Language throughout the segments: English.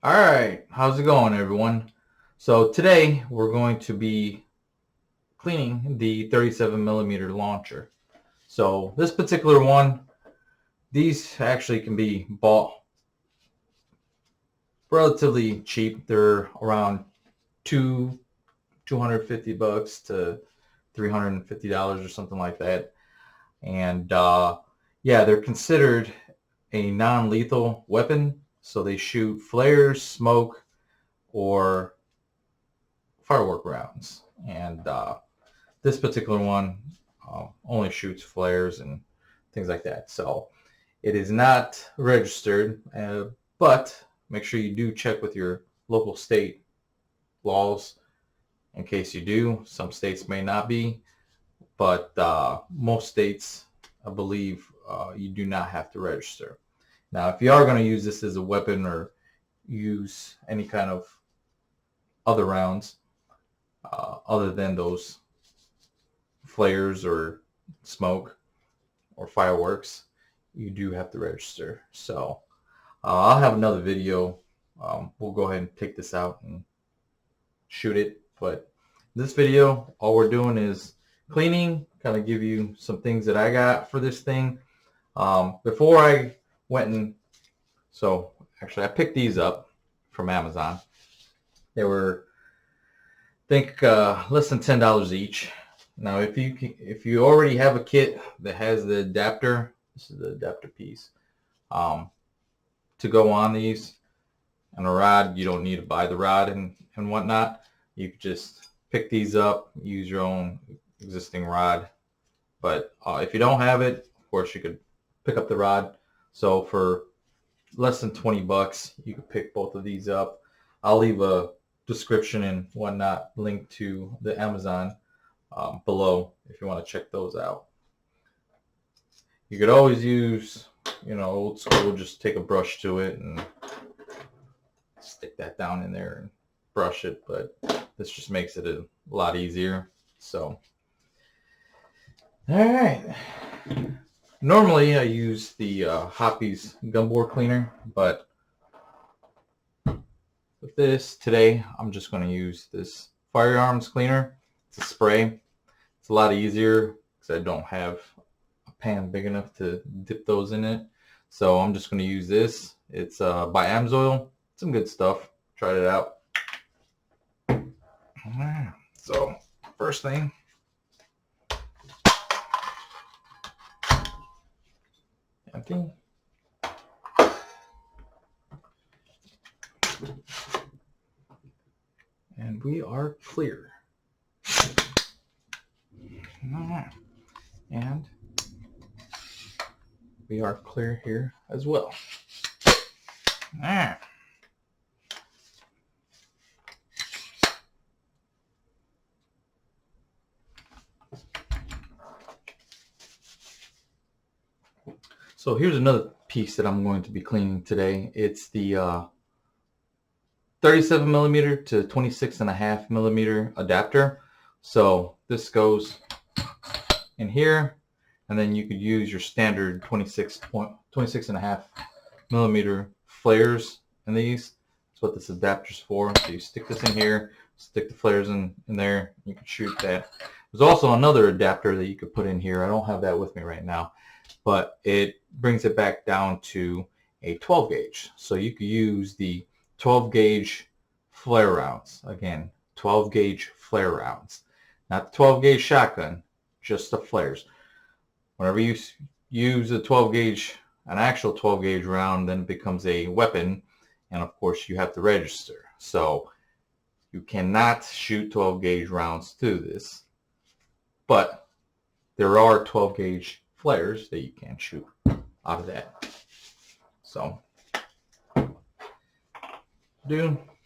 All right, how's it going, everyone? So today we're going to be cleaning the 37 millimeter launcher. So this particular one, these actually can be bought relatively cheap. They're around two 250 bucks to $350 or something like that. And yeah, they're considered a non-lethal weapon. So they shoot flares, smoke, or firework rounds. And this particular one only shoots flares and things like that. So it is not registered, but make sure you do check with your local state laws in case you do. Some states may not be, but most states, I believe, you do not have to register. Now, if you are going to use this as a weapon or use any kind of other rounds other than those flares or smoke or fireworks, you do have to register. So I'll have another video. We'll go ahead and take this out and shoot it. But this video, all we're doing is cleaning, kind of give you some things that I got for this thing. Before I went and, so actually I picked these up from Amazon. They were, I think, less than $10 each. Now, if you already have a kit that has the adapter, this is the adapter piece um, to go on these, and a rod. You don't need to buy the rod and whatnot. You could just pick these up, use your own existing rod. But if you don't have it, of course, you could pick up the rod. So for less than 20 bucks, you could pick both of these up. I'll leave a description and whatnot link to the Amazon below if you want to check those out. You could always use, old school, just take a brush to it and stick that down in there and brush it, but this just makes it a lot easier. So, all right. Normally I use the Hoppe's gumboard cleaner, but with this today, I'm just going to use this firearms cleaner. It's a spray. It's a lot easier because I don't have a pan big enough to dip those in it. So I'm just going to use this. It's by Amsoil. Some good stuff. Tried it out. So first thing, empty. And we are clear. And we are clear here as well. So here's another piece that I'm going to be cleaning today. It's the 37 millimeter to 26.5 millimeter adapter. So this goes in here, and then you could use your standard 26.5 millimeter flares in these. That's what this adapter's for. So you stick this in here, stick the flares in there, you can shoot that. There's also another adapter that you could put in here. I don't have that with me right now, but it brings it back down to a 12 gauge. So you could use the 12 gauge flare rounds. Again, 12 gauge flare rounds. Not the 12 gauge shotgun, just the flares. Whenever you use a 12 gauge, an actual 12 gauge round, then it becomes a weapon, and of course you have to register. So you cannot shoot 12 gauge rounds through this, but there are 12 gauge flares that you can shoot out of that. So it's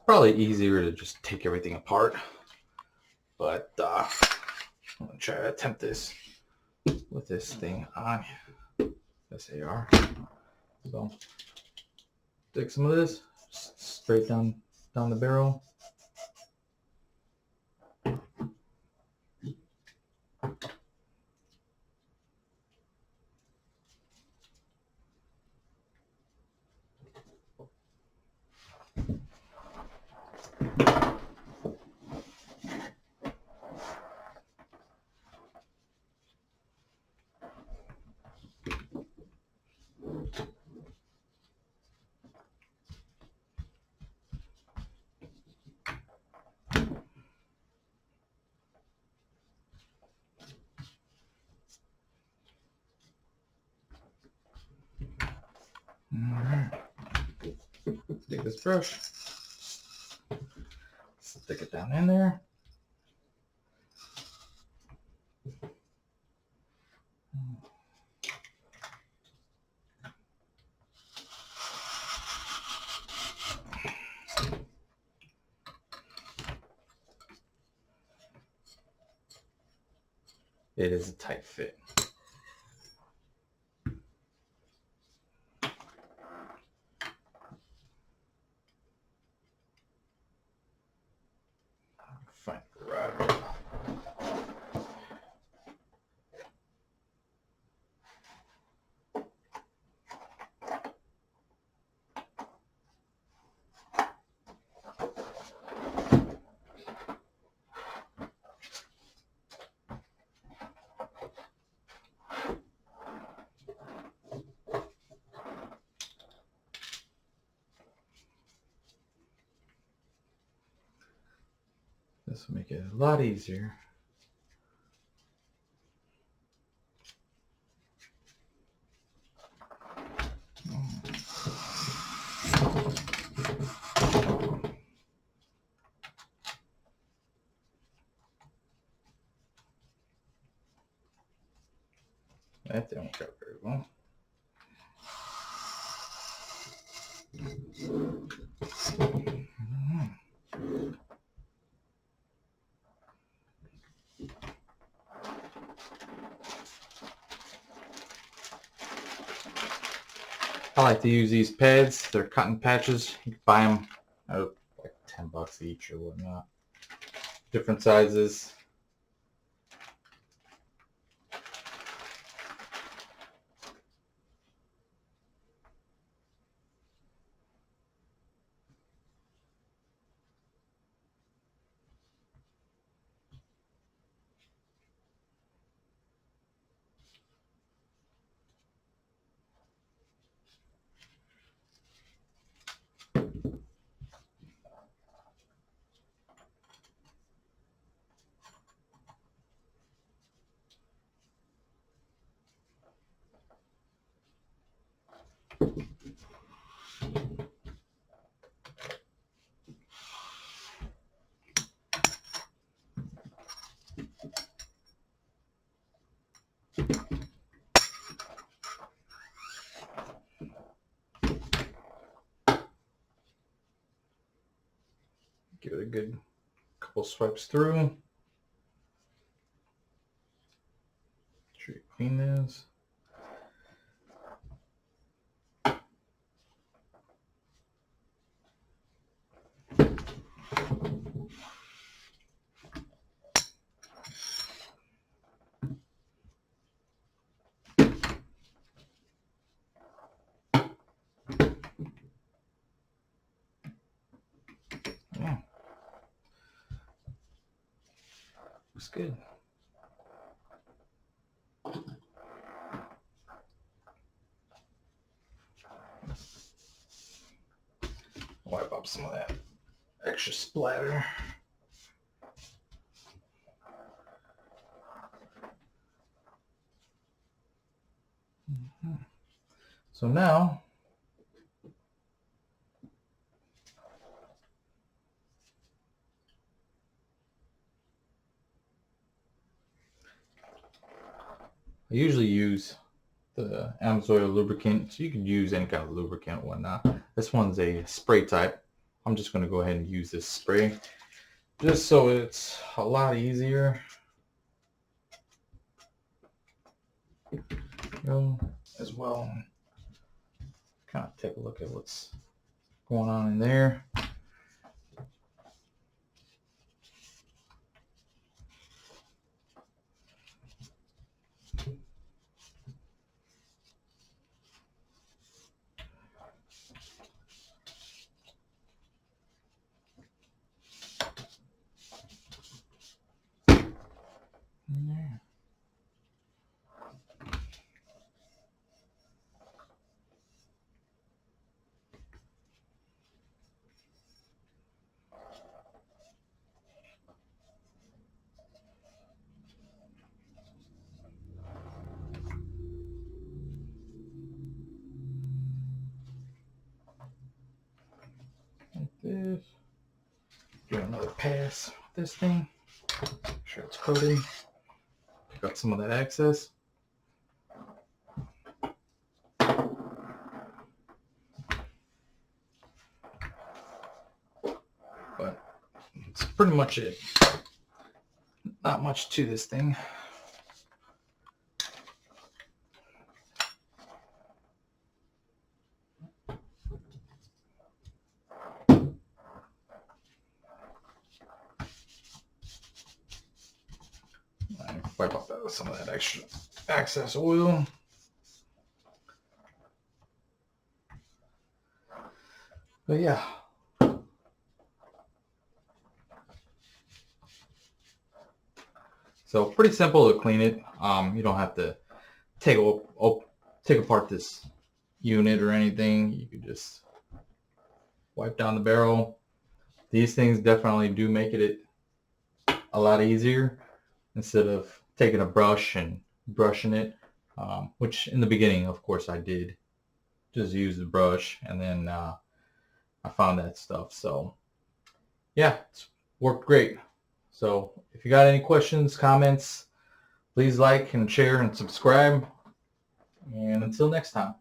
probably easier to just take everything apart, but I'm gonna try to attempt this with this thing on this AR. So take some of this straight down the barrel. Take this brush, stick it down in there. It is a tight fit. Find the right. This will make it a lot easier. That didn't work out very well. I like to use these pads. They're cotton patches. You can buy them like $10 each or whatnot. Different sizes. Give it a good couple swipes through. Make sure you clean this. Yeah. Looks good. Wipe up some of that extra splatter. So now I usually use the Amsoil lubricant. So you can use any kind of lubricant or whatnot. This one's a spray type. I'm just going to go ahead and use this spray just so it's a lot easier. As well, kind of take a look at what's going on in there. this. Do another pass with this thing. Make sure it's coated. Pick up some of that excess. But it's pretty much it. Not much to this thing. Wipe off some of that extra excess oil. But yeah. So pretty simple to clean it. You don't have to take apart this unit or anything. You can just wipe down the barrel. These things definitely do make it a lot easier instead of taking a brush and brushing it, which in the beginning, of course, I did just use the brush, and then I found that stuff. So yeah, it's worked great. So if you got any questions, comments, please like and share and subscribe. And until next time.